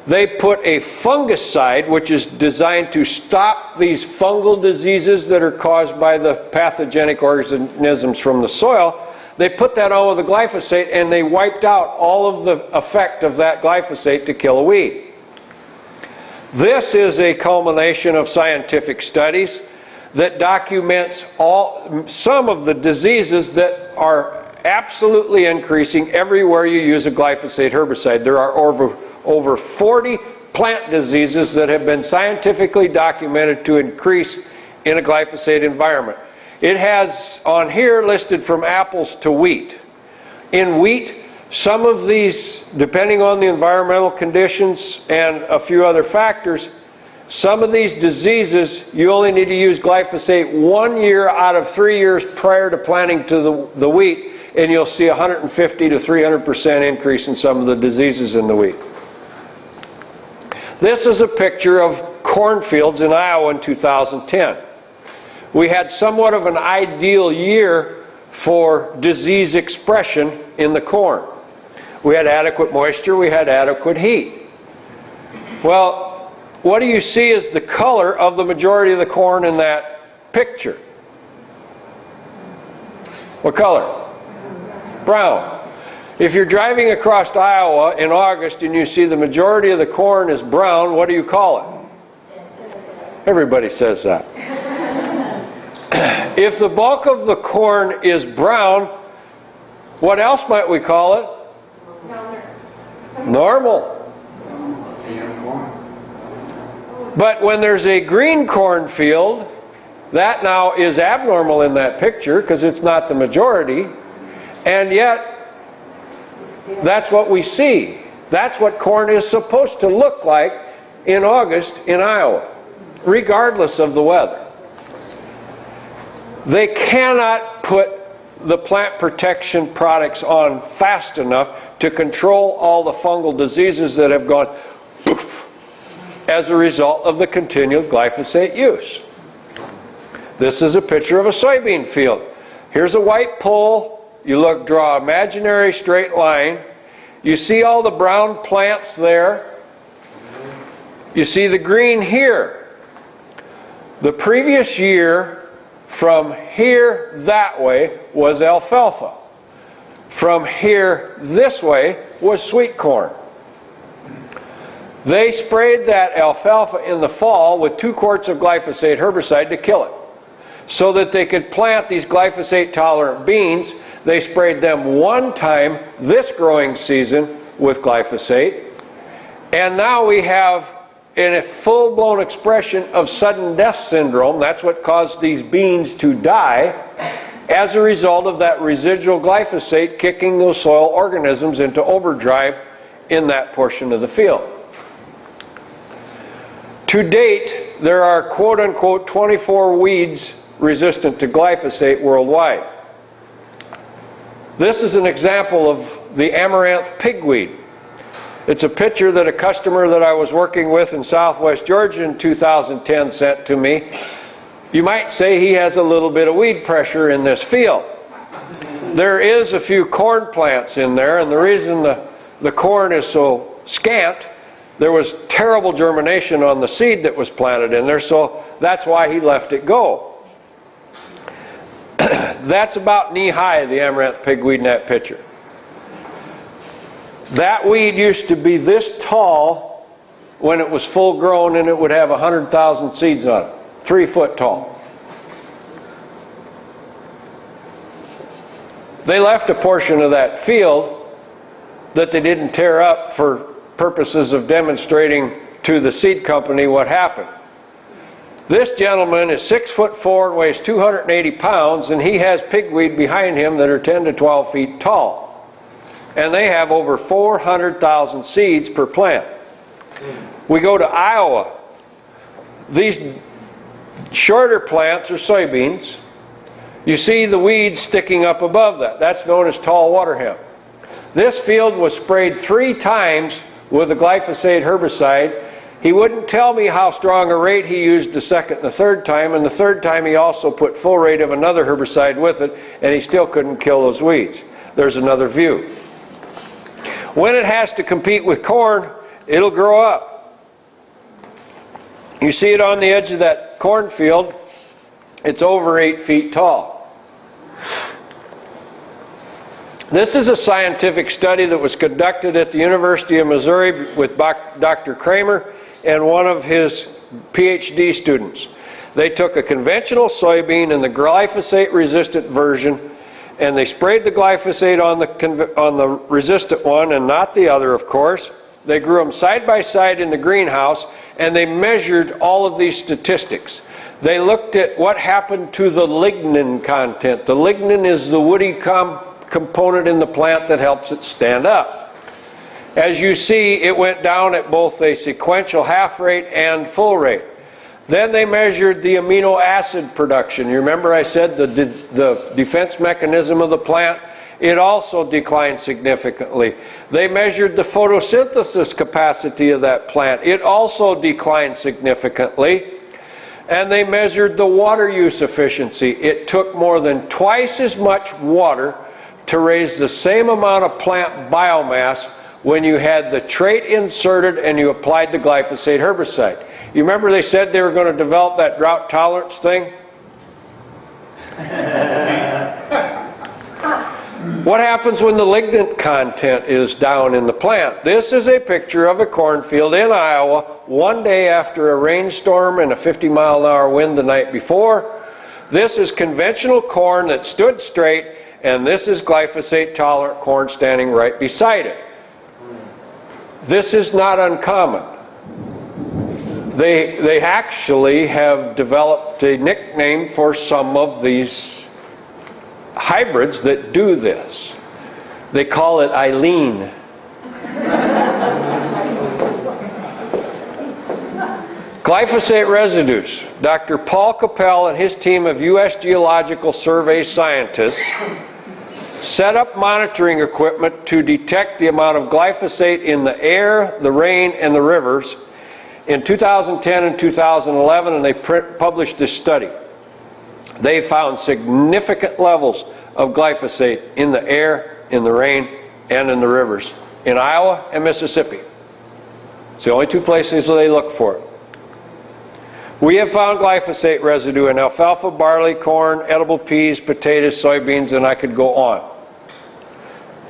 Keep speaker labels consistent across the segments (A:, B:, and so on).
A: They put a fungicide, which is designed to stop these fungal diseases that are caused by the pathogenic organisms from the soil. They put that on with the glyphosate, and they wiped out all of the effect of that glyphosate to kill a weed. This is a culmination of scientific studies that documents some of the diseases that are absolutely increasing everywhere you use a glyphosate herbicide. There are over 40 plant diseases that have been scientifically documented to increase in a glyphosate environment. It has on here listed from apples to wheat. In wheat, some of these, depending on the environmental conditions and a few other factors, some of these diseases, you only need to use glyphosate 1 year out of 3 years prior to planting to the wheat, and you'll see 150 to 300% increase in some of the diseases in the wheat. This is a picture of cornfields in Iowa in 2010. We had somewhat of an ideal year for disease expression in the corn. We had adequate moisture, we had adequate heat. Well, what do you see is the color of the majority of the corn in that picture? What color? Brown. If you're driving across Iowa in August and you see the majority of the corn is brown, what do you call it? Everybody says that. If the bulk of the corn is brown, what else might we call it? Normal. But when there's a green cornfield, that now is abnormal in that picture because it's not the majority, and yet that's what we see. That's what corn is supposed to look like in August in Iowa, regardless of the weather. They cannot put the plant protection products on fast enough to control all the fungal diseases that have gone poof as a result of the continued glyphosate use. This is a picture of a soybean field. Here's a white pole. You draw an imaginary straight line. You see all the brown plants there. You see the green here. The previous year, from here that way was alfalfa. From here this way was sweet corn. They sprayed that alfalfa in the fall with 2 quarts of glyphosate herbicide to kill it. So that they could plant these glyphosate-tolerant beans, they sprayed them 1 time this growing season with glyphosate. And now we have in a full-blown expression of sudden death syndrome. That's what caused these beans to die as a result of that residual glyphosate kicking those soil organisms into overdrive in that portion of the field. To date, there are quote-unquote 24 weeds resistant to glyphosate worldwide. This is an example of the amaranth pigweed. It's a picture that a customer that I was working with in southwest Georgia in 2010 sent to me. You might say he has a little bit of weed pressure in this field. There is a few corn plants in there, and the reason the corn is so scant, there was terrible germination on the seed that was planted in there, so that's why he left it go. That's about knee-high, the amaranth pigweed in that picture. That weed used to be this tall when it was full grown, and it would have 100,000 seeds on it, 3 foot tall. They left a portion of that field that they didn't tear up for purposes of demonstrating to the seed company what happened. This gentleman is 6'4" and weighs 280 pounds, and he has pigweed behind him that are 10 to 12 feet tall. And they have over 400,000 seeds per plant. We go to Iowa. These shorter plants are soybeans. You see the weeds sticking up above that. That's known as tall water hemp. This field was sprayed 3 times with a glyphosate herbicide. He wouldn't tell me how strong a rate he used the second and the third time, and the third time he also put full rate of another herbicide with it, and he still couldn't kill those weeds. There's another view. When it has to compete with corn, it'll grow up. You see it on the edge of that cornfield. It's over 8 feet tall. This is a scientific study that was conducted at the University of Missouri with Dr. Kramer and one of his PhD students. They took a conventional soybean and the glyphosate-resistant version, and they sprayed the glyphosate on the resistant one and not the other, of course. They grew them side by side in the greenhouse, and they measured all of these statistics. They looked at what happened to the lignin content. The lignin is the woody component in the plant that helps it stand up. As you see, it went down at both a sequential half rate and full rate. Then they measured the amino acid production. You remember I said the defense mechanism of the plant? It also declined significantly. They measured the photosynthesis capacity of that plant. It also declined significantly. And they measured the water use efficiency. It took more than twice as much water to raise the same amount of plant biomass when you had the trait inserted and you applied the glyphosate herbicide. You remember they said they were going to develop that drought tolerance thing? What happens when the lignin content is down in the plant? This is a picture of a cornfield in Iowa one day after a rainstorm and a 50-mile-an-hour wind the night before. This is conventional corn that stood straight, and this is glyphosate-tolerant corn standing right beside it. This is not uncommon. They actually have developed a nickname for some of these hybrids that do this. They call it Eileen. Glyphosate residues. Dr. Paul Capel and his team of U.S. Geological Survey scientists set up monitoring equipment to detect the amount of glyphosate in the air, the rain, and the rivers in 2010 and 2011, and they published this study. They found significant levels of glyphosate in the air, in the rain, and in the rivers in Iowa and Mississippi. It's the only two places they look for it. We have found glyphosate residue in alfalfa, barley, corn, edible peas, potatoes, soybeans, and I could go on.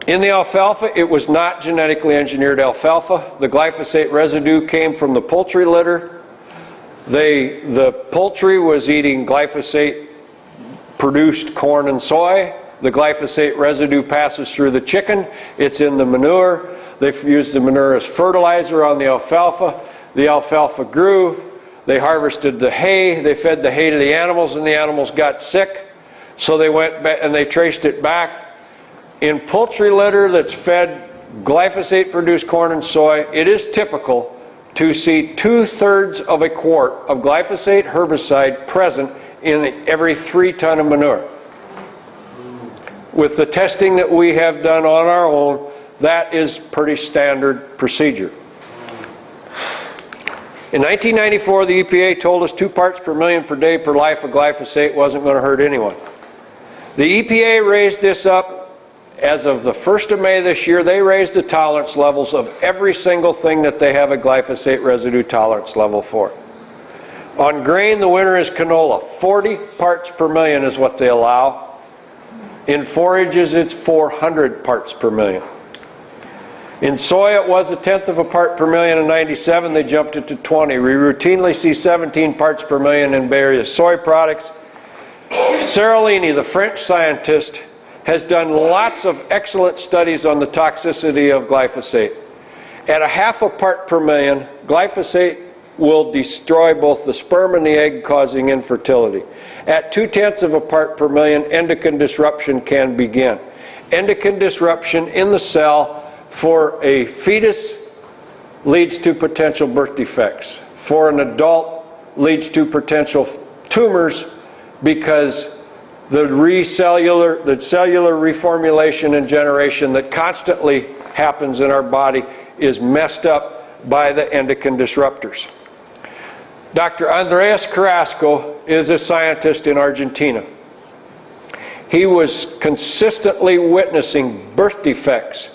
A: In the alfalfa, it was not genetically engineered alfalfa. The glyphosate residue came from the poultry litter. The poultry was eating glyphosate-produced corn and soy. The glyphosate residue passes through the chicken. It's in the manure. They've used the manure as fertilizer on the alfalfa. The alfalfa grew. They harvested the hay. They fed the hay to the animals, and the animals got sick. So they went back and they traced it back. In poultry litter that's fed glyphosate-produced corn and soy, it is typical to see 2/3 of a quart of glyphosate herbicide present in every 3 ton of manure. With the testing that we have done on our own, that is pretty standard procedure. In 1994, the EPA told us 2 parts per million per day per life of glyphosate wasn't going to hurt anyone. The EPA raised this up. As of the 1st of May this year, they raised the tolerance levels of every single thing that they have a glyphosate residue tolerance level for. On grain, the winner is canola. 40 parts per million is what they allow. In forages, it's 400 parts per million. In soy, it was 1/10 of a part per million in 97. They jumped it to 20. We routinely see 17 parts per million in various soy products. Seralini, the French scientist, has done lots of excellent studies on the toxicity of glyphosate. At 1/2 part per million, glyphosate will destroy both the sperm and the egg, causing infertility. At 2/10 of a part per million, endocrine disruption can begin. Endocrine disruption in the cell for a fetus leads to potential birth defects. For an adult, leads to potential tumors because the cellular reformulation and generation that constantly happens in our body is messed up by the endocrine disruptors. Dr. Andreas Carrasco is a scientist in Argentina. He was consistently witnessing birth defects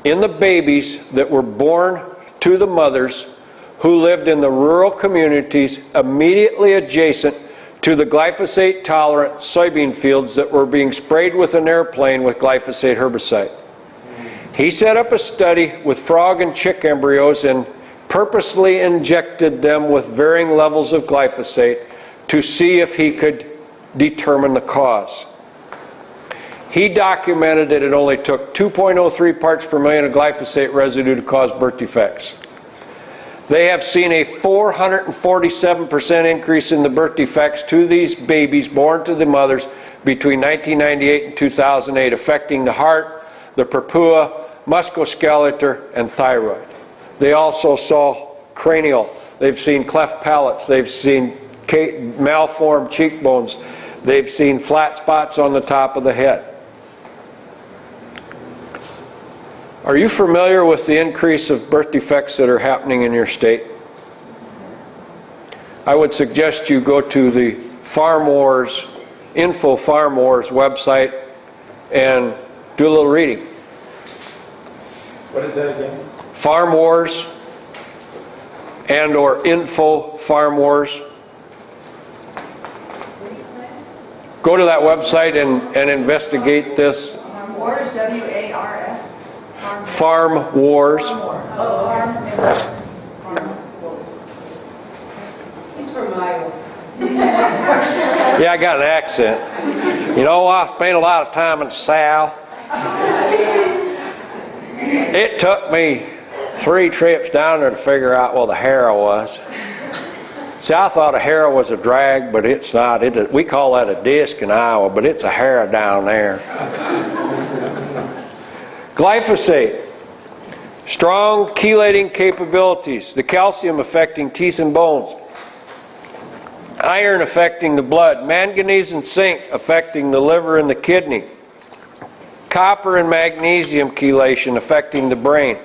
A: in the babies that were born to the mothers who lived in the rural communities immediately adjacent to the glyphosate-tolerant soybean fields that were being sprayed with an airplane with glyphosate herbicide. He set up a study with frog and chick embryos and purposely injected them with varying levels of glyphosate to see if he could determine the cause. He documented that it only took 2.03 parts per million of glyphosate residue to cause birth defects. They have seen a 447% increase in the birth defects to these babies born to the mothers between 1998 and 2008, affecting the heart, the purpura, musculoskeletal, and thyroid. They also saw cranial. They've seen cleft palates. They've seen malformed cheekbones. They've seen flat spots on the top of the head. Are you familiar with the increase of birth defects that are happening in your state? I would suggest you go to the Farm Wars, Info Farm Wars website and do a little reading.
B: What is that again?
A: Farm Wars and or Info Farm Wars. Go to that website and investigate this.
C: Farm Wars, W-A-R-S.
A: Farm Wars.
C: Farm Wars. He's from Iowa.
A: Yeah, I got an accent. You know, I spent a lot of time in the South. It took me 3 trips down there to figure out where the harrow was. See, I thought a harrow was a drag, but it's not. We call that a disc in Iowa, but it's a harrow down there. Glyphosate. Strong chelating capabilities. The calcium affecting teeth and bones. Iron affecting the blood. Manganese and zinc affecting the liver and the kidney. Copper and magnesium chelation affecting the brain.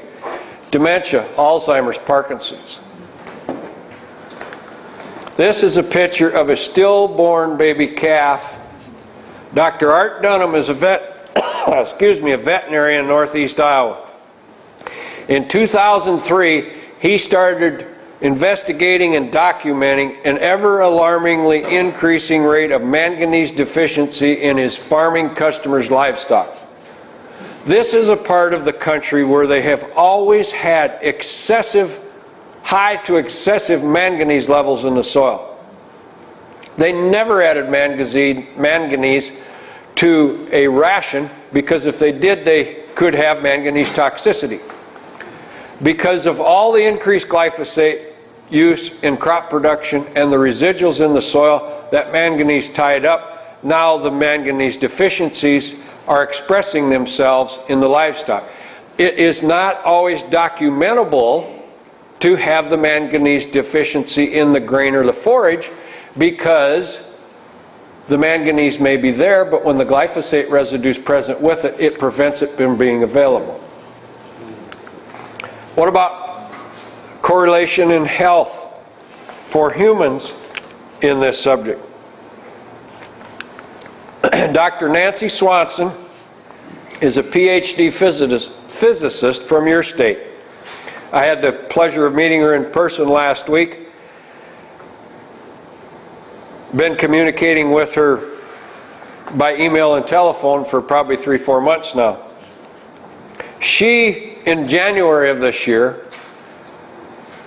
A: Dementia, Alzheimer's, Parkinson's. This is a picture of a stillborn baby calf. Dr. Art Dunham is a veterinarian in northeast Iowa. In 2003, he started investigating and documenting an ever alarmingly increasing rate of manganese deficiency in his farming customers' livestock. This is a part of the country where they have always had high to excessive manganese levels in the soil. They never added manganese to a ration because if they did, they could have manganese toxicity. Because of all the increased glyphosate use in crop production and the residuals in the soil, that manganese tied up, now the manganese deficiencies are expressing themselves in the livestock. It is not always documentable to have the manganese deficiency in the grain or the forage because the manganese may be there, but when the glyphosate residue is present with it, it prevents it from being available. What about correlation in health for humans in this subject? Dr. Nancy Swanson is a PhD physicist from your state. I had the pleasure of meeting her in person last week. Been communicating with her by email and telephone for probably 3-4 months now. She, in January of this year,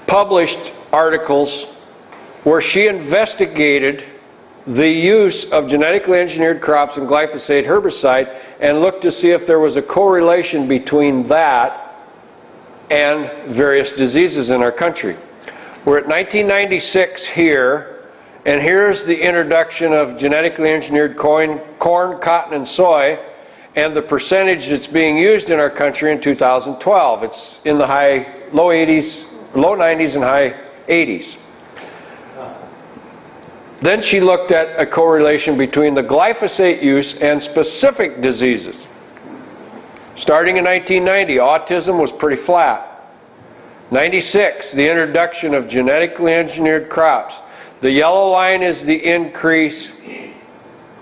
A: published articles where she investigated the use of genetically engineered crops and glyphosate herbicide and looked to see if there was a correlation between that and various diseases in our country. We're at 1996 here, and here's the introduction of genetically engineered corn, cotton, and soy, and the percentage that's being used in our country in 2012. It's in the low 90s and high 80s. Then she looked at a correlation between the glyphosate use and specific diseases. Starting in 1990, autism was pretty flat. 96, the introduction of genetically engineered crops. The yellow line is the increase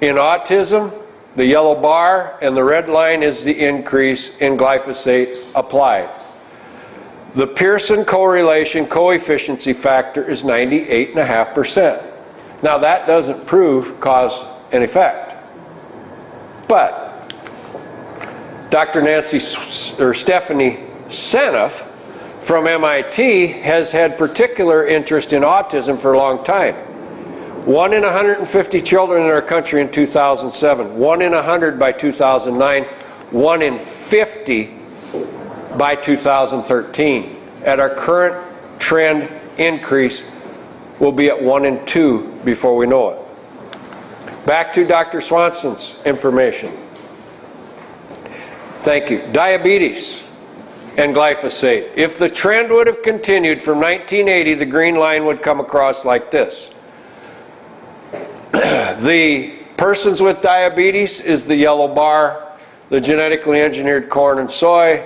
A: in autism, the yellow bar, and the red line is the increase in glyphosate applied. The Pearson correlation coefficient factor is 98.5%. Now that doesn't prove cause and effect. But Dr. Stephanie Seneff from MIT has had particular interest in autism for a long time. 1 in 150 children in our country in 2007, 1 in 100 by 2009, 1 in 50 by 2013. At our current trend increase, we'll be at 1 in 2 before we know it. Back to Dr. Swanson's information. Thank you. Diabetes and glyphosate. If the trend would have continued from 1980, the green line would come across like this. The persons with diabetes is the yellow bar. The genetically engineered corn and soy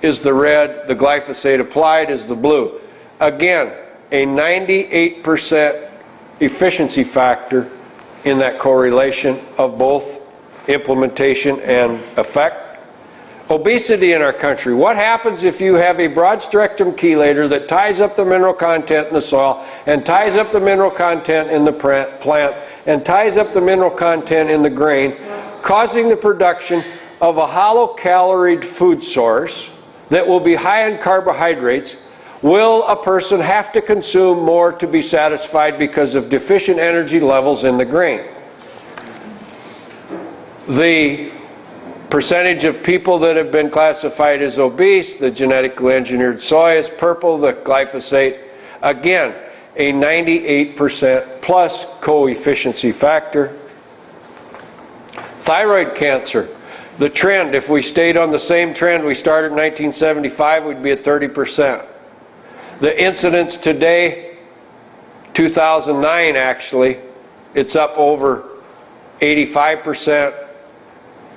A: is the red. The glyphosate applied is the blue. Again, a 98% efficiency factor in that correlation of both implementation and effect. Obesity in our country. What happens if you have a broad-spectrum chelator that ties up the mineral content in the soil and ties up the mineral content in the plant and ties up the mineral content in the grain, causing the production of a hollow-caloried food source that will be high in carbohydrates? Will a person have to consume more to be satisfied because of deficient energy levels in the grain? The percentage of people that have been classified as obese, the genetically engineered soy is purple, the glyphosate, again, a 98% plus coefficient factor. Thyroid cancer. The trend, if we stayed on the same trend we started in 1975, we'd be at 30%. The incidence today, 2009 actually, it's up over 85%.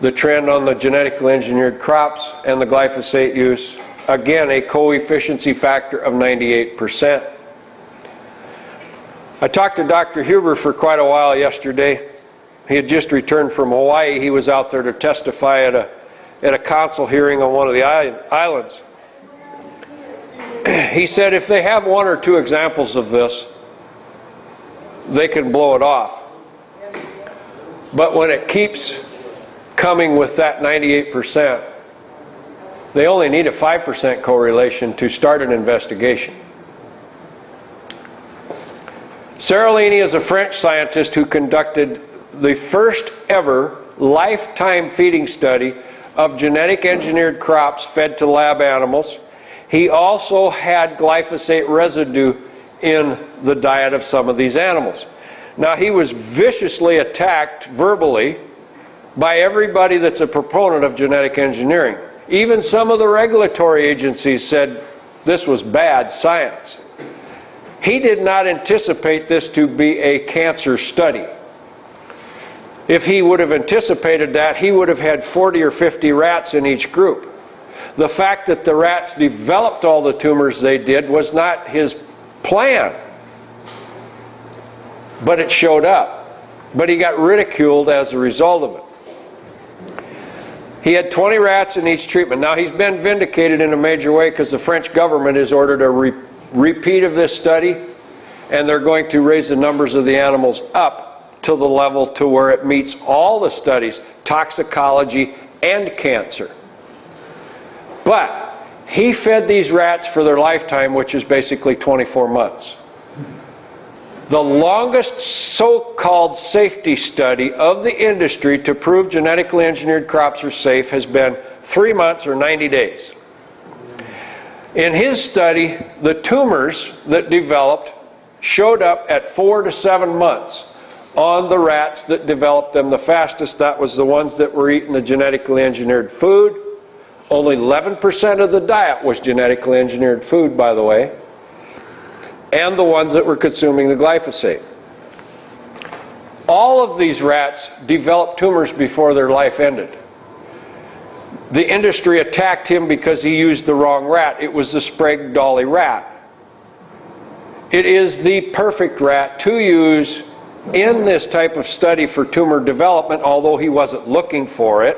A: The trend on the genetically engineered crops and the glyphosate use, again, a coefficient factor of 98%. I talked to Dr. Huber for quite a while yesterday. He had just returned from Hawaii. He was out there to testify at a council hearing on one of the islands. He said if they have 1 or 2 examples of this, they can blow it off. But when it keeps coming with that 98%, they only need a 5% correlation to start an investigation. Seralini is a French scientist who conducted the first ever lifetime feeding study of genetic engineered crops fed to lab animals. He also had glyphosate residue in the diet of some of these animals. Now, he was viciously attacked verbally by everybody that's a proponent of genetic engineering. Even some of the regulatory agencies said this was bad science. He did not anticipate this to be a cancer study. If he would have anticipated that, he would have had 40 or 50 rats in each group. The fact that the rats developed all the tumors they did was not his plan. But it showed up. But he got ridiculed as a result of it. He had 20 rats in each treatment. Now, he's been vindicated in a major way because the French government has ordered a repeat of this study, and they're going to raise the numbers of the animals up to the level to where it meets all the studies, toxicology and cancer. But he fed these rats for their lifetime, which is basically 24 months. The longest so-called safety study of the industry to prove genetically engineered crops are safe has been 3 months or 90 days. In his study, the tumors that developed showed up at 4 to 7 months on the rats that developed them the fastest. That was the ones that were eating the genetically engineered food. Only 11% of the diet was genetically engineered food, by the way, and the ones that were consuming the glyphosate. All of these rats developed tumors before their life ended. The industry attacked him because he used the wrong rat. It was the Sprague Dawley rat. It is the perfect rat to use in this type of study for tumor development, although he wasn't looking for it,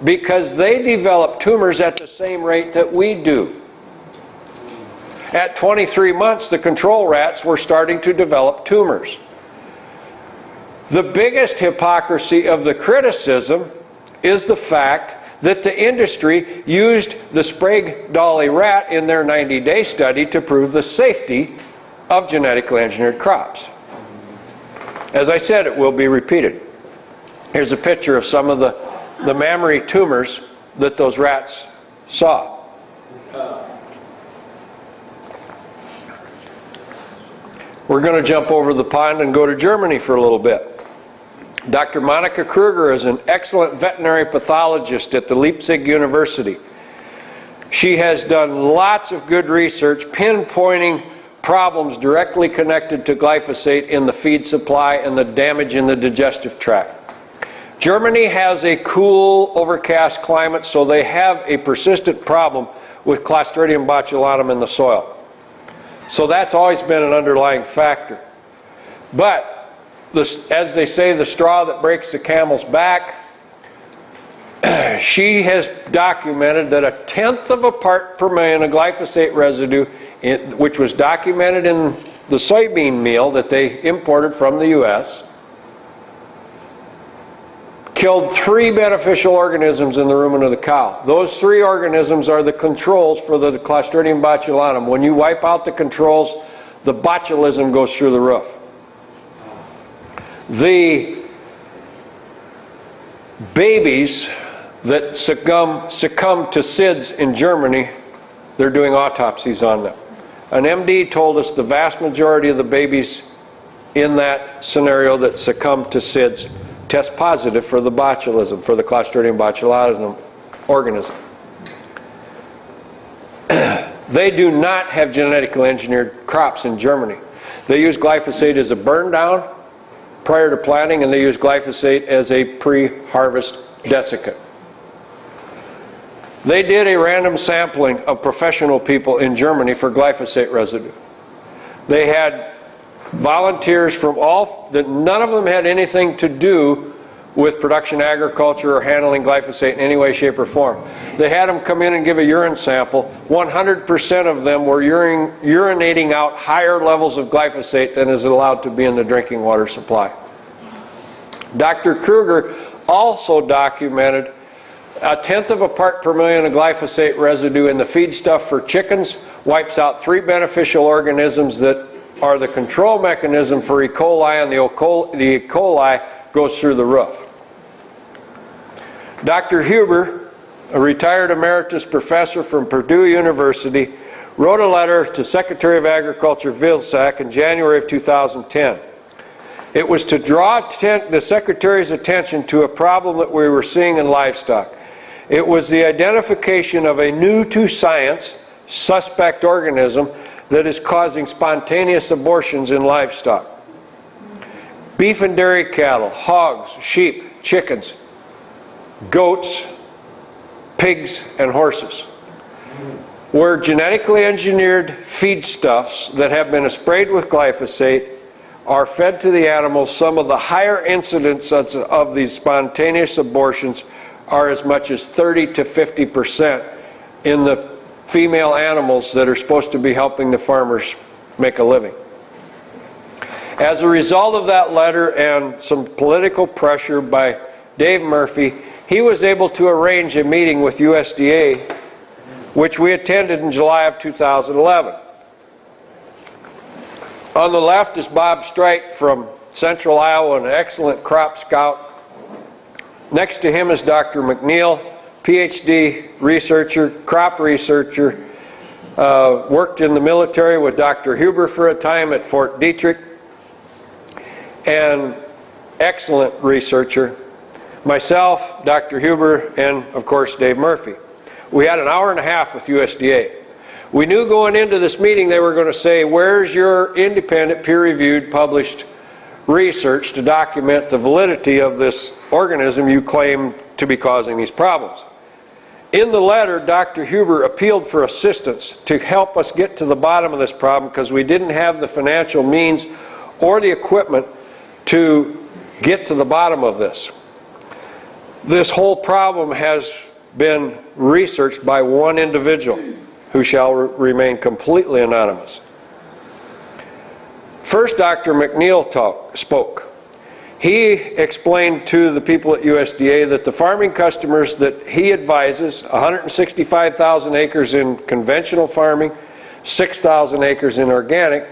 A: because they develop tumors at the same rate that we do. At 23 months, the control rats were starting to develop tumors. The biggest hypocrisy of the criticism is the fact that the industry used the Sprague Dawley rat in their 90-day study to prove the safety of genetically engineered crops. As I said, it will be repeated. Here's a picture of some of the mammary tumors that those rats saw. We're going to jump over the pond and go to Germany for a little bit. Dr. Monika Kruger is an excellent veterinary pathologist at the Leipzig University. She has done lots of good research pinpointing problems directly connected to glyphosate in the feed supply and the damage in the digestive tract. Germany has a cool, overcast climate, so they have a persistent problem with Clostridium botulinum in the soil. So that's always been an underlying factor. But as they say, the straw that breaks the camel's back, she has documented that 1/10 of a part per million of glyphosate residue, which was documented in the soybean meal that they imported from the U.S., killed 3 beneficial organisms in the rumen of the cow. Those 3 organisms are the controls for the Clostridium botulinum. When you wipe out the controls, the botulism goes through the roof. The babies that succumb to SIDS in Germany, they're doing autopsies on them. An MD told us the vast majority of the babies in that scenario that succumb to SIDS test positive for the botulism, for the Clostridium botulinum organism. They do not have genetically engineered crops in Germany. They use glyphosate as a burn down prior to planting, and they use glyphosate as a pre-harvest desiccant. They did a random sampling of professional people in Germany for glyphosate residue. They had volunteers from none of them had anything to do with production agriculture or handling glyphosate in any way, shape, or form. They had them come in and give a urine sample. 100% of them were urinating out higher levels of glyphosate than is allowed to be in the drinking water supply. Dr. Kruger also documented 1/10 of a part per million of glyphosate residue in the feedstuff for chickens wipes out 3 beneficial organisms that are the control mechanism for E. coli, and the E. coli goes through the roof. Dr. Huber, a retired emeritus professor from Purdue University, wrote a letter to Secretary of Agriculture Vilsack in January of 2010. It was to draw the Secretary's attention to a problem that we were seeing in livestock. It was the identification of a new to science suspect organism that is causing spontaneous abortions in livestock. Beef and dairy cattle, hogs, sheep, chickens, goats, pigs, and horses, where genetically engineered feedstuffs that have been sprayed with glyphosate are fed to the animals. Some of the higher incidents of these spontaneous abortions are as much as 30 to 50% in the female animals that are supposed to be helping the farmers make a living. As a result of that letter and some political pressure by Dave Murphy, he was able to arrange a meeting with USDA, which we attended in July of 2011. On the left is Bob Streit from Central Iowa, an excellent crop scout. Next to him is Dr. McNeil, PhD researcher, crop researcher, worked in the military with Dr. Huber for a time at Fort Detrick, and excellent researcher. Myself, Dr. Huber, and of course Dave Murphy. We had an hour and a half with USDA. We knew going into this meeting they were going to say, where's your independent, peer-reviewed, published research to document the validity of this organism you claim to be causing these problems? In the letter, Dr. Huber appealed for assistance to help us get to the bottom of this problem because we didn't have the financial means or the equipment to get to the bottom of this. This whole problem has been researched by one individual who shall remain completely anonymous. First, Dr. McNeil spoke. He explained to the people at USDA that the farming customers that he advises, 165,000 acres in conventional farming, 6,000 acres in organic,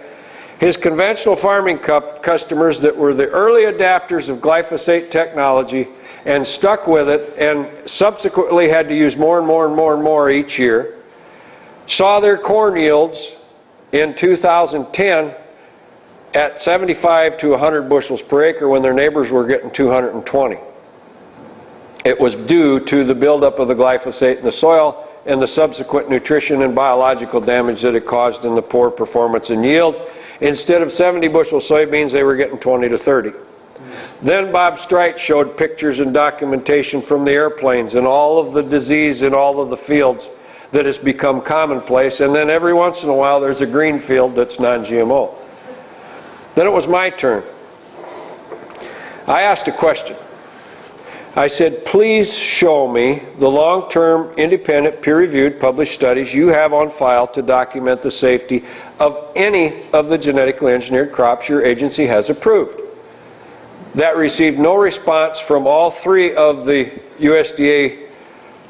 A: his conventional farming customers that were the early adapters of glyphosate technology and stuck with it and subsequently had to use more and more and more and more each year, saw their corn yields in 2010 at 75 to 100 bushels per acre when their neighbors were getting 220. It was due to the buildup of the glyphosate in the soil and the subsequent nutrition and biological damage that it caused in the poor performance and yield. Instead of 70 bushel soybeans, they were getting 20 to 30. Then Bob Streit showed pictures and documentation from the airplanes and all of the disease in all of the fields that has become commonplace, and then every once in a while there's a green field that's non-GMO. Then it was my turn. I asked a question. I said, please show me the long-term, independent, peer-reviewed, published studies you have on file to document the safety of any of the genetically engineered crops your agency has approved. That received no response from all three of the USDA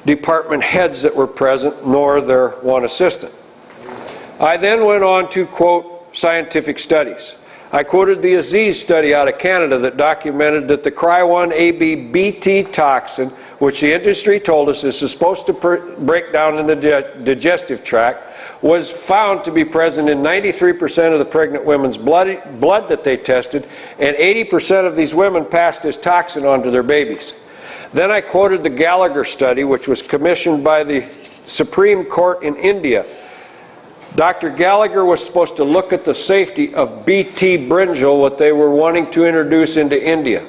A: department heads that were present, nor their one assistant. I then went on to quote scientific studies. I quoted the Aziz study out of Canada that documented that the Cry1AB Bt toxin, which the industry told us is supposed to break down in the digestive tract, was found to be present in 93% of the pregnant women's blood that they tested, and 80% of these women passed this toxin on to their babies. Then I quoted the Gallagher study, which was commissioned by the Supreme Court in India. Dr. Gallagher was supposed to look at the safety of Bt brinjal, what they were wanting to introduce into India.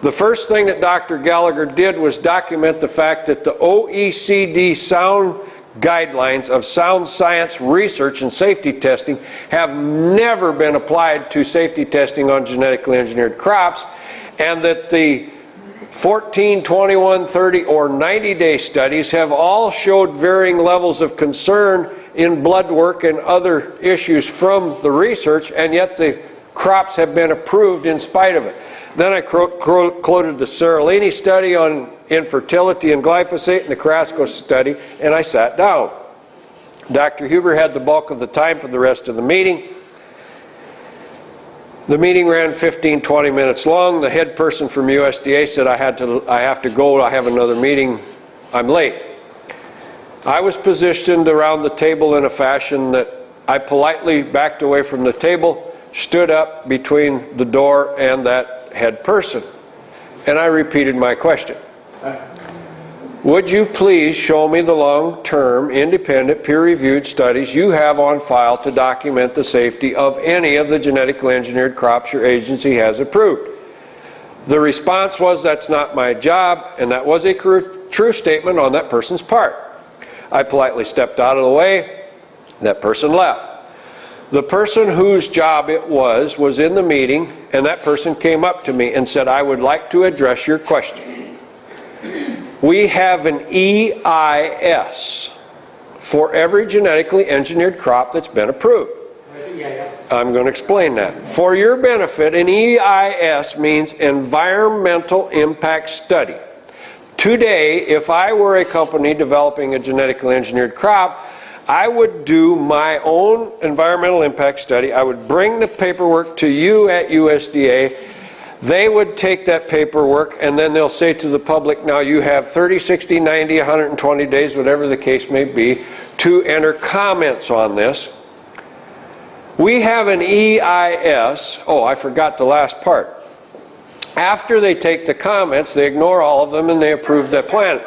A: The first thing that Dr. Gallagher did was document the fact that the OECD sound guidelines of sound science research and safety testing have never been applied to safety testing on genetically engineered crops, and that the 14, 21, 30, or 90-day studies have all showed varying levels of concern in blood work and other issues from the research, and yet the crops have been approved in spite of it. Then I quoted the Seralini study on infertility and glyphosate and the Carrasco study, and I sat down. Dr. Huber had the bulk of the time for the rest of the meeting. The meeting ran 15, 20 minutes long. The head person from USDA said, I have to go, I have another meeting, I'm late. I was positioned around the table in a fashion that I politely backed away from the table, stood up between the door and that head person, and I repeated my question. Would you please show me the long-term, independent, peer-reviewed studies you have on file to document the safety of any of the genetically engineered crops your agency has approved? The response was, that's not my job, and that was a true statement on that person's part. I politely stepped out of the way. That person left. The person whose job it was in the meeting, and that person came up to me and said, I would like to address your question. We have an EIS for every genetically engineered crop that's been approved.
B: What is EIS?
A: I'm going to explain that. For your benefit, an EIS means Environmental Impact Study. Today, if I were a company developing a genetically engineered crop, I would do my own environmental impact study. I would bring the paperwork to you at USDA. They would take that paperwork, and then they'll say to the public, now you have 30, 60, 90, 120 days, whatever the case may be, to enter comments on this. We have an EIS. Oh, I forgot the last part. After they take the comments, they ignore all of them and they approve that plan.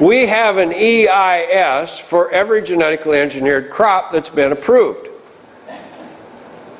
A: We have an EIS for every genetically engineered crop that's been approved.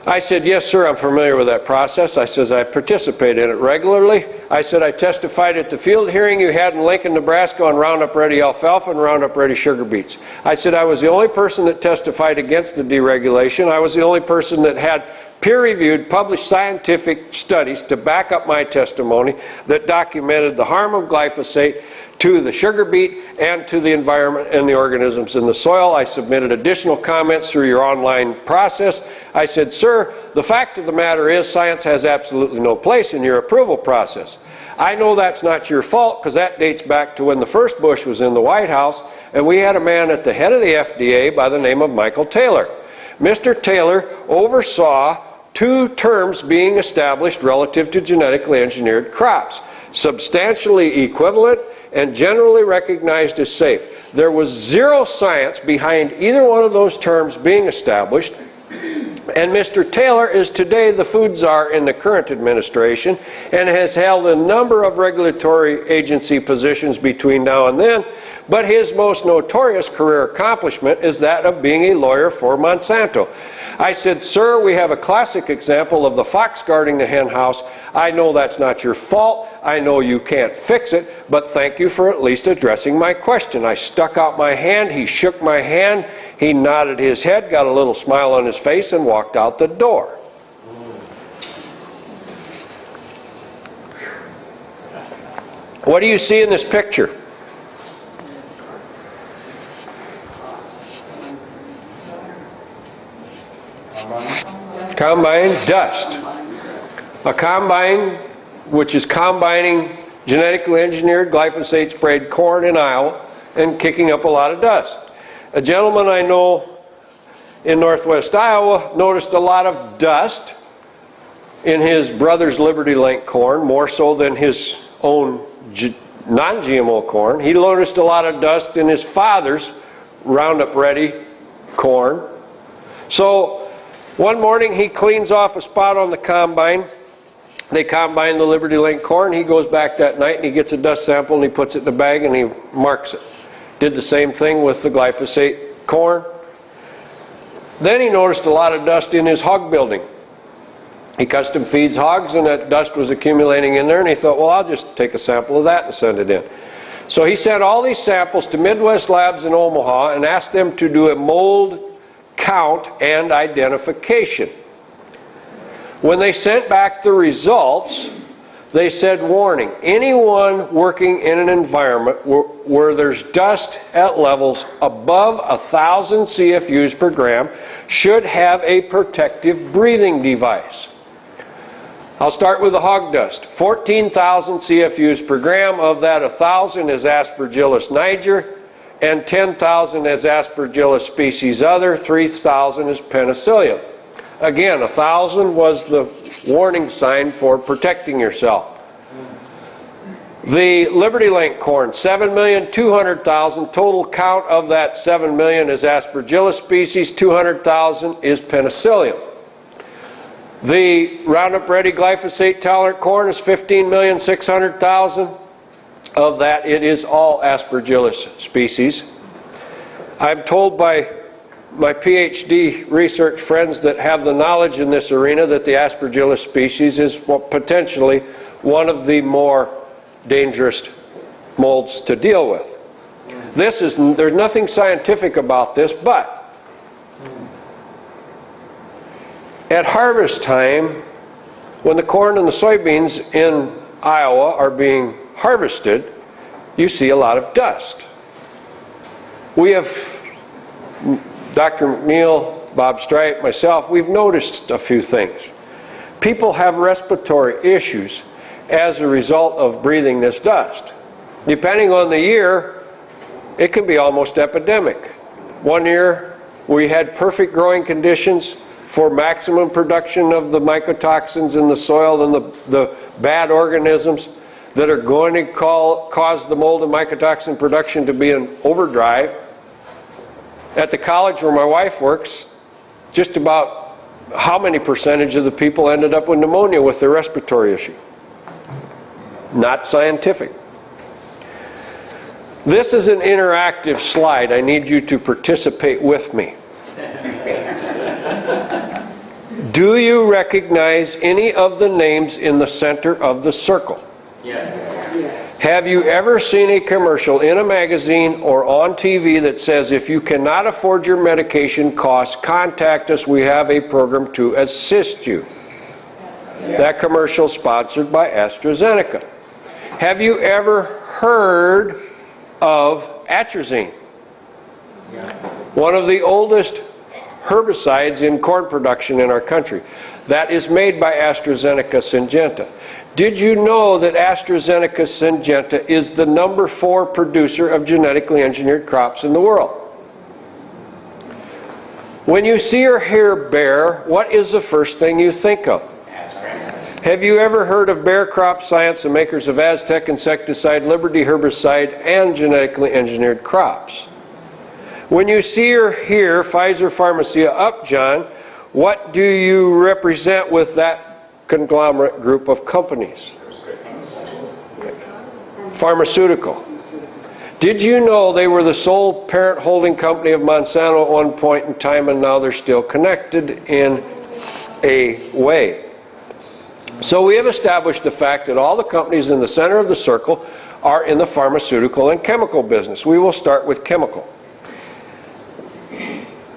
A: I said, yes, sir, I'm familiar with that process. I said, I participate in it regularly. I said, I testified at the field hearing you had in Lincoln, Nebraska on Roundup Ready alfalfa and Roundup Ready sugar beets. I said, I was the only person that testified against the deregulation. I was the only person that had peer-reviewed, published scientific studies to back up my testimony that documented the harm of glyphosate to the sugar beet and to the environment and the organisms in the soil. I submitted additional comments through your online process. I said, sir, the fact of the matter is science has absolutely no place in your approval process. I know that's not your fault because that dates back to when the first Bush was in the White House and we had a man at the head of the FDA by the name of Michael Taylor. Mr. Taylor oversaw 2 terms being established relative to genetically engineered crops, substantially equivalent and generally recognized as safe. There was zero science behind either one of those terms being established, and Mr. Taylor is today the food czar in the current administration and has held a number of regulatory agency positions between now and then, but his most notorious career accomplishment is that of being a lawyer for Monsanto. I said, sir, we have a classic example of the fox guarding the hen house. I know that's not your fault. I know you can't fix it, but thank you for at least addressing my question. I stuck out my hand. He shook my hand. He nodded his head, got a little smile on his face, and walked out the door. What do you see in this picture? Combine dust. A combine which is combining genetically engineered glyphosate sprayed corn in Iowa and kicking up a lot of dust. A gentleman I know in northwest Iowa noticed a lot of dust in his brother's Liberty Link corn, more so than his own non-GMO corn. He noticed a lot of dust in his father's Roundup Ready corn. So one morning he cleans off a spot on the combine. They combine the Liberty Link corn. He goes back that night and he gets a dust sample and he puts it in the bag and he marks it. Did the same thing with the glyphosate corn. Then he noticed a lot of dust in his hog building. He custom feeds hogs and that dust was accumulating in there and he thought, well, I'll just take a sample of that and send it in. So he sent all these samples to Midwest Labs in Omaha and asked them to do a mold count and identification. When they sent back the results, they said, warning, anyone working in an environment where there's dust at levels above 1,000 CFUs per gram should have a protective breathing device. I'll start with the hog dust. 14,000 CFUs per gram. Of that, 1,000 is Aspergillus niger, and 10,000 is Aspergillus species other, 3,000 is Penicillium. Again, 1,000 was the warning sign for protecting yourself. The Liberty Link corn, 7,200,000. Total count of that 7 million is Aspergillus species, 200,000 is Penicillium. The Roundup Ready glyphosate tolerant corn is 15,600,000. Of that, it is all Aspergillus species. I'm told by my PhD research friends that have the knowledge in this arena that the Aspergillus species is potentially one of the more dangerous molds to deal with. There's nothing scientific about this, but at harvest time, when the corn and the soybeans in Iowa are being harvested, you see a lot of dust. We have, Dr. McNeil, Bob Strite, myself, we've noticed a few things. People have respiratory issues as a result of breathing this dust. Depending on the year, it can be almost epidemic. One year, we had perfect growing conditions for maximum production of the mycotoxins in the soil and the bad organisms that are going to cause the mold and mycotoxin production to be in overdrive. At the college where my wife works, just about how many percentage of the people ended up with pneumonia with their respiratory issue? Not scientific. This is an interactive slide. I need you to participate with me. Do you recognize any of the names in the center of the circle?
B: Yes.
A: Have you ever seen a commercial in a magazine or on TV that says, if you cannot afford your medication costs, contact us, we have a program to assist you? Yes. That commercial sponsored by AstraZeneca. Have you ever heard of atrazine, one of the oldest herbicides in corn production in our country. That is made by AstraZeneca Syngenta. Did you know that AstraZeneca Syngenta is the #4 producer of genetically engineered crops in the world? When you see your hair bare, what is the first thing you think of? Have you ever heard of Bayer Crop Science, the makers of Aztec insecticide, Liberty herbicide, and genetically engineered crops? When you see or hear Pfizer Pharmacia Upjohn, what do you represent with that conglomerate group of companies? Pharmaceutical. Did you know they were the sole parent holding company of Monsanto at one point in time, and now they're still connected in a way? So we have established the fact that all the companies in the center of the circle are in the pharmaceutical and chemical business. We will start with chemical.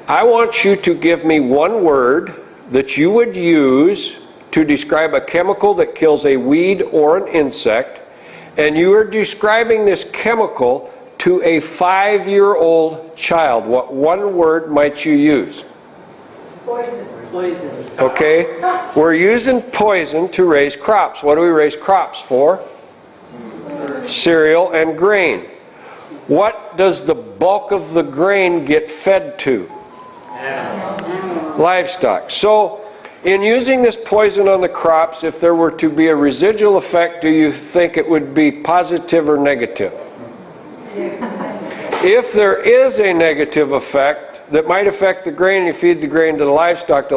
A: I want you to give me one word that you would use to describe a chemical that kills a weed or an insect, and you are describing this chemical to a 5-year-old child. What one word might you use?
C: Poison.
B: Poison.
A: Okay? We're using poison to raise crops. What do we raise crops for? Cereal and grain. What does the bulk of the grain get fed to? Livestock. So, in using this poison on the crops, if there were to be a residual effect, do you think it would be positive or negative? If there is a negative effect that might affect the grain, you feed the grain to the livestock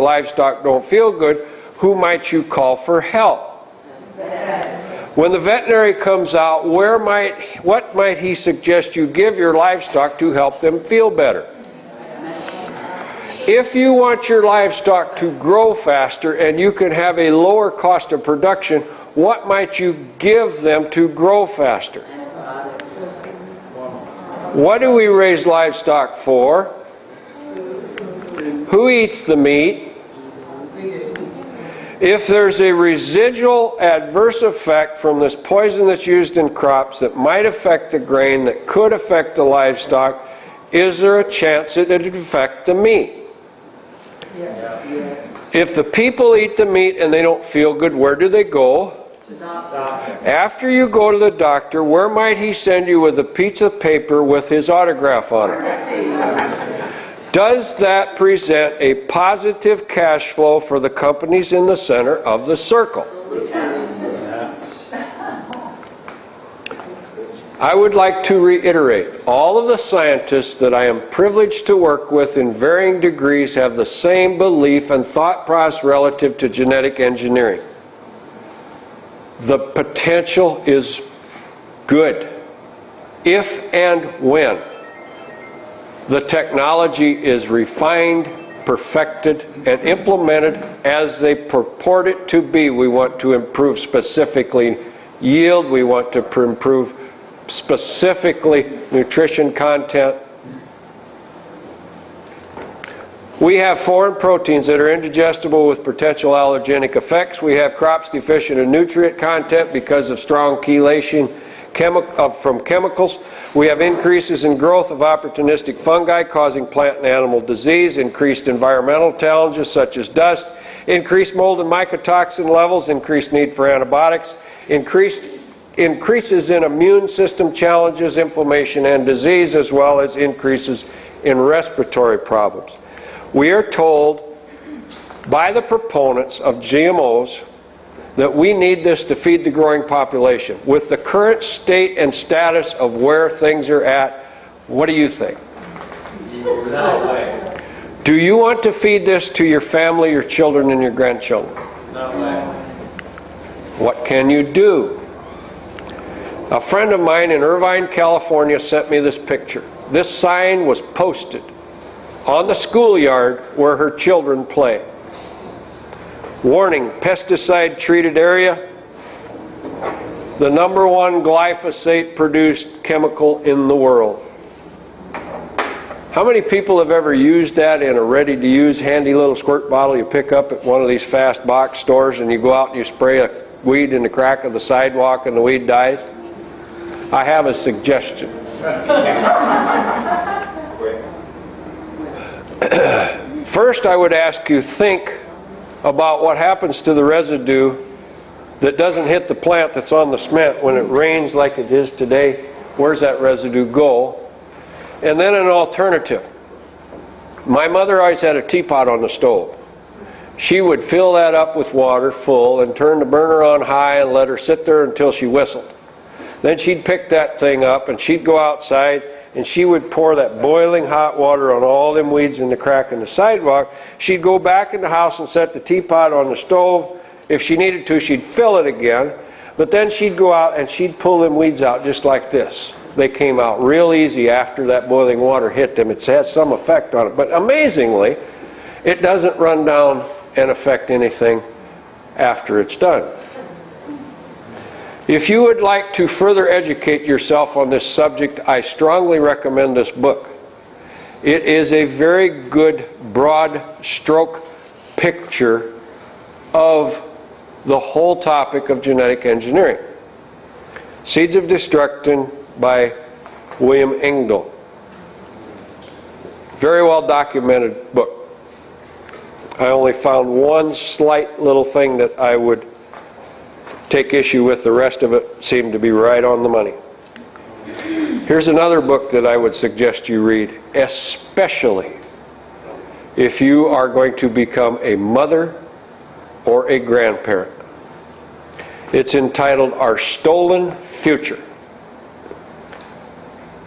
A: don't feel good, who might you call for help? When the veterinary comes out, what might he suggest you give your livestock to help them feel better? If you want your livestock to grow faster and you can have a lower cost of production, what might you give them to grow faster? What do we raise livestock for? Who eats the meat? If there's a residual adverse effect from this poison that's used in crops that might affect the grain, that could affect the livestock, is there a chance that it would affect the meat?
B: Yes.
A: If the people eat the meat and they don't feel good, where do they go? After you go to the doctor, where might he send you with a piece of paper with his autograph on it? Does that present a positive cash flow for the companies in the center of the circle? I would like to reiterate, all of the scientists that I am privileged to work with in varying degrees have the same belief and thought process relative to genetic engineering. The potential is good if and when the technology is refined, perfected, and implemented as they purport it to be. We want to improve specifically yield, we want to improve specifically nutrition content. We have foreign proteins that are indigestible with potential allergenic effects. We have crops deficient in nutrient content because of strong chelation from chemicals. We have increases in growth of opportunistic fungi causing plant and animal disease, increased environmental challenges such as dust, increased mold and mycotoxin levels, increased need for antibiotics, increases in immune system challenges, inflammation and disease, as well as increases in respiratory problems. We are told by the proponents of GMOs that we need this to feed the growing population. With the current state and status of where things are at, what do you think?
B: No way.
A: Do you want to feed this to your family, your children, and your grandchildren?
B: No way.
A: What can you do? A friend of mine in Irvine, California sent me this picture. This sign was posted on the schoolyard where her children play. Warning, pesticide-treated area. The #1 glyphosate-produced chemical in the world. How many people have ever used that in a ready-to-use handy little squirt bottle you pick up at one of these fast box stores, and you go out and you spray a weed in the crack of the sidewalk and the weed dies? I have a suggestion. First, I would ask you think about what happens to the residue that doesn't hit the plant that's on the cement when it rains like it is today. Where's that residue go? And then an alternative. My mother always had a teapot on the stove. She would fill that up with water full and turn the burner on high and let her sit there until she whistled. Then she'd pick that thing up and she'd go outside and she would pour that boiling hot water on all them weeds in the crack in the sidewalk. She'd go back in the house and set the teapot on the stove. If she needed to, she'd fill it again. But then she'd go out and she'd pull them weeds out just like this. They came out real easy after that boiling water hit them. It has some effect on it. But amazingly, it doesn't run down and affect anything after it's done. If you would like to further educate yourself on this subject, I strongly recommend this book. It is a very good broad stroke picture of the whole topic of genetic engineering. Seeds of Destruction by William Engdahl. Very well documented book. I only found one slight little thing that I would take issue with. The rest of it seemed to be right on the money. Here's another book that I would suggest you read, especially if you are going to become a mother or a grandparent. It's entitled Our Stolen Future.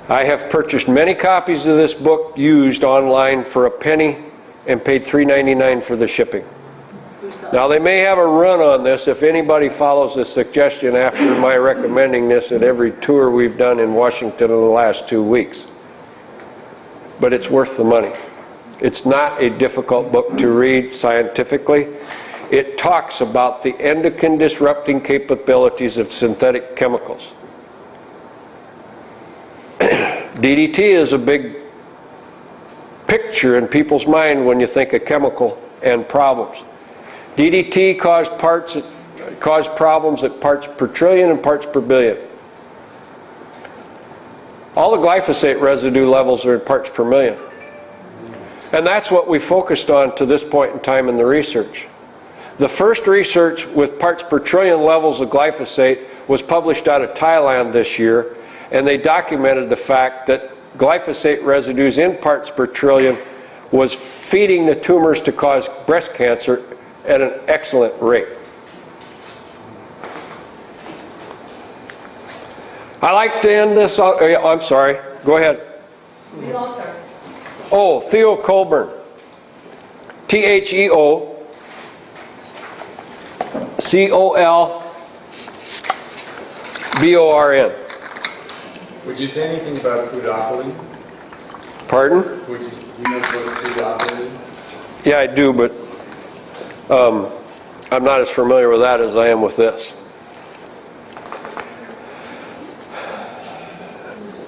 A: I have purchased many copies of this book used online for a penny and paid $3.99 for the shipping. Now they may have a run on this if anybody follows the suggestion after my recommending this at every tour we've done in Washington in the last 2 weeks. But it's worth the money. It's not a difficult book to read scientifically. It talks about the endocrine disrupting capabilities of synthetic chemicals. DDT is a big picture in people's mind when you think of chemical and problems. DDT caused problems at parts per trillion and parts per billion. All the glyphosate residue levels are at parts per million. And that's what we focused on to this point in time in the research. The first research with parts per trillion levels of glyphosate was published out of Thailand this year, and they documented the fact that glyphosate residues in parts per trillion was feeding the tumors to cause breast cancer at an excellent rate. I like to end this on, I'm sorry, go ahead.
C: The author.
A: Oh, Theo Colburn. Theo Colborn.
B: Would you say anything about foodopoly?
A: Pardon?
B: Do you know what foodopoly is?
A: Yeah, I do, but I'm not as familiar with that as I am with this.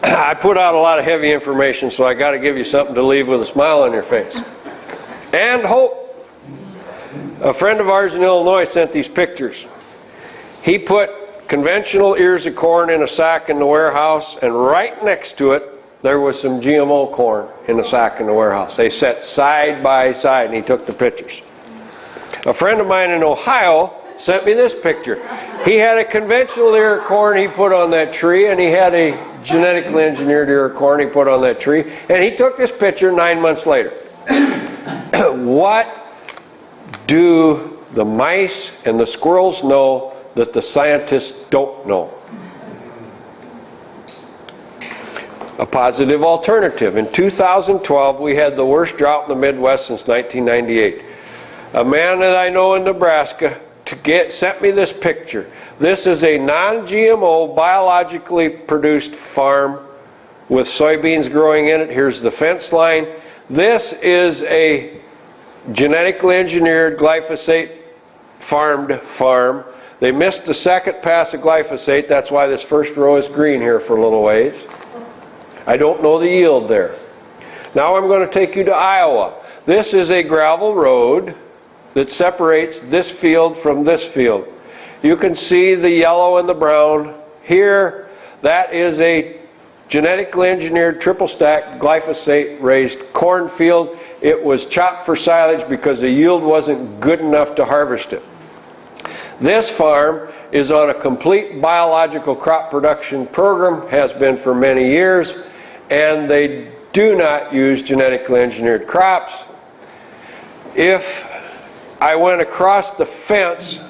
A: I put out a lot of heavy information, so I got to give you something to leave with a smile on your face. And hope. A friend of ours in Illinois sent these pictures. He put conventional ears of corn in a sack in the warehouse, and right next to it there was some GMO corn in a sack in the warehouse. They sat side by side, and he took the pictures. A friend of mine in Ohio sent me this picture. He had a conventional ear of corn he put on that tree, and he had a genetically engineered ear of corn he put on that tree, and he took this picture 9 months later. What do the mice and the squirrels know that the scientists don't know? A positive alternative. In 2012, we had the worst drought in the Midwest since 1998. A man that I know in Nebraska sent me this picture. This is a non-GMO, biologically produced farm with soybeans growing in it. Here's the fence line. This is a genetically engineered glyphosate farmed farm. They missed the second pass of glyphosate. That's why this first row is green here for a little ways. I don't know the yield there. Now I'm going to take you to Iowa. This is a gravel road that separates this field from this field. You can see the yellow and the brown. Here, that is a genetically engineered triple stack glyphosate raised cornfield. It was chopped for silage because the yield wasn't good enough to harvest it. This farm is on a complete biological crop production program, has been for many years, and they do not use genetically engineered crops. If I went across the fence,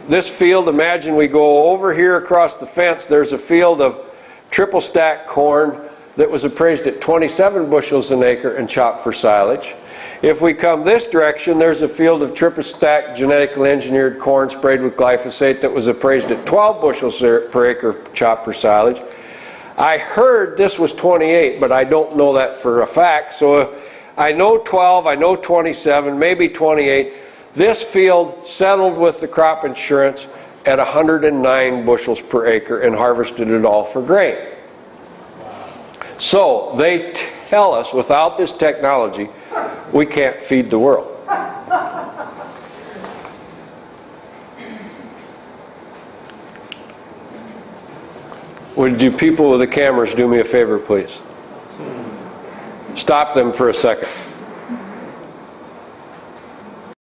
A: this field, imagine we go over here across the fence, there's a field of triple stack corn that was appraised at 27 bushels an acre and chopped for silage. If we come this direction, there's a field of triple stack genetically engineered corn sprayed with glyphosate that was appraised at 12 bushels per acre chopped for silage. I heard this was 28, but I don't know that for a fact. So I know 12, I know 27, maybe 28. This field settled with the crop insurance at 109 bushels per acre and harvested it all for grain. So they tell us without this technology, we can't feed the world. Would you people with the cameras do me a favor, please? Stop them for a second.